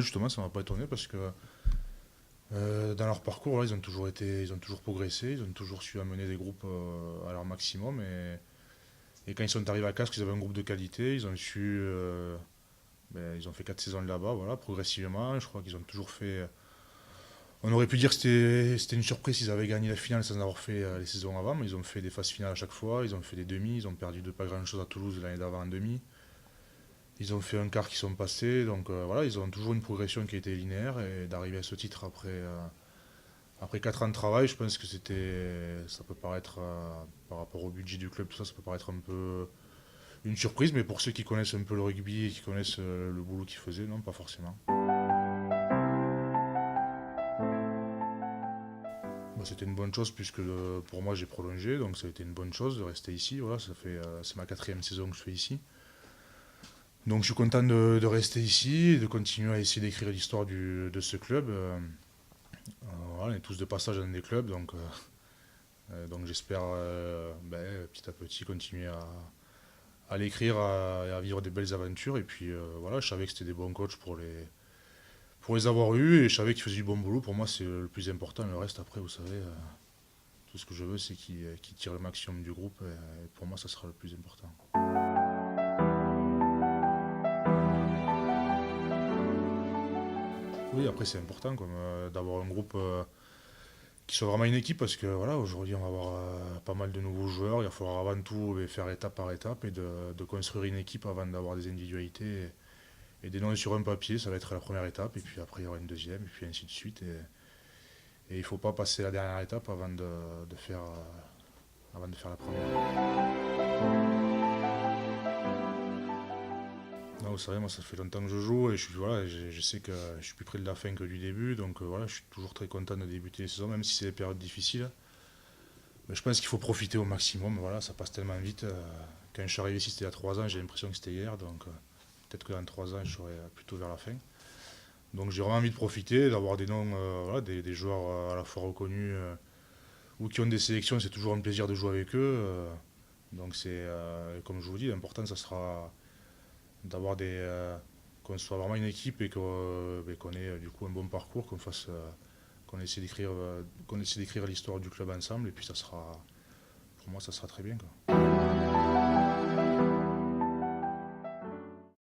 non, justement, ça m'a pas étonné parce que dans leur parcours, là, ils ont toujours progressé, ils ont toujours su amener des groupes à leur maximum. Et quand ils sont arrivés à Castres, ils avaient un groupe de qualité, ils ont fait 4 saisons là-bas, voilà, progressivement. Je crois qu'ils ont toujours fait. On aurait pu dire que c'était une surprise s'ils avaient gagné la finale sans avoir fait les saisons avant, mais ils ont fait des phases finales à chaque fois, ils ont fait des demi, ils ont perdu de pas grand-chose à Toulouse l'année d'avant en demi. Ils ont fait un quart qui sont passés, donc voilà, ils ont toujours une progression qui a été linéaire et d'arriver à ce titre après 4 ans de travail, je pense que ça peut paraître, par rapport au budget du club, tout ça, ça peut paraître un peu une surprise, mais pour ceux qui connaissent un peu le rugby et qui connaissent le boulot qu'ils faisaient, non, pas forcément. Bah, c'était une bonne chose puisque pour moi j'ai prolongé, donc ça a été une bonne chose de rester ici. Voilà, c'est ma quatrième saison que je fais ici. Donc je suis content de rester ici et de continuer à essayer d'écrire l'histoire de ce club. Voilà, on est tous de passage dans des clubs, donc j'espère petit à petit continuer à l'écrire et à vivre des belles aventures. Et puis voilà, je savais que c'était des bons coachs pour les avoir eus et je savais qu'ils faisaient du bon boulot. Pour moi, c'est le plus important. Le reste, après, vous savez, tout ce que je veux, c'est qu'ils tirent le maximum du groupe. Et pour moi, ça sera le plus important. Oui, après, c'est important d'avoir un groupe qui soit vraiment une équipe parce que voilà, aujourd'hui, on va avoir pas mal de nouveaux joueurs. Il va falloir avant tout faire étape par étape et de construire une équipe avant d'avoir des individualités. Et des noms sur un papier, ça va être la première étape, et puis après il y aura une deuxième, et puis ainsi de suite. Et il ne faut pas passer la dernière étape avant de faire la première. Non, vous savez, moi ça fait longtemps que je joue, et je sais que je suis plus près de la fin que du début, donc voilà, je suis toujours très content de débuter les saisons, même si c'est des périodes difficiles. Mais je pense qu'il faut profiter au maximum, voilà, ça passe tellement vite. Quand je suis arrivé ici, c'était il y a 3 ans, j'ai l'impression que c'était hier, donc peut-être que dans 3 ans, je serai plutôt vers la fin. Donc j'ai vraiment envie de profiter, d'avoir des noms, voilà, des joueurs à la fois reconnus ou qui ont des sélections, c'est toujours un plaisir de jouer avec eux. Donc comme je vous dis, l'important ça sera d'avoir qu'on soit vraiment une équipe et qu'on ait du coup un bon parcours, qu'on essaie d'écrire l'histoire du club ensemble et puis pour moi ça sera très bien, quoi.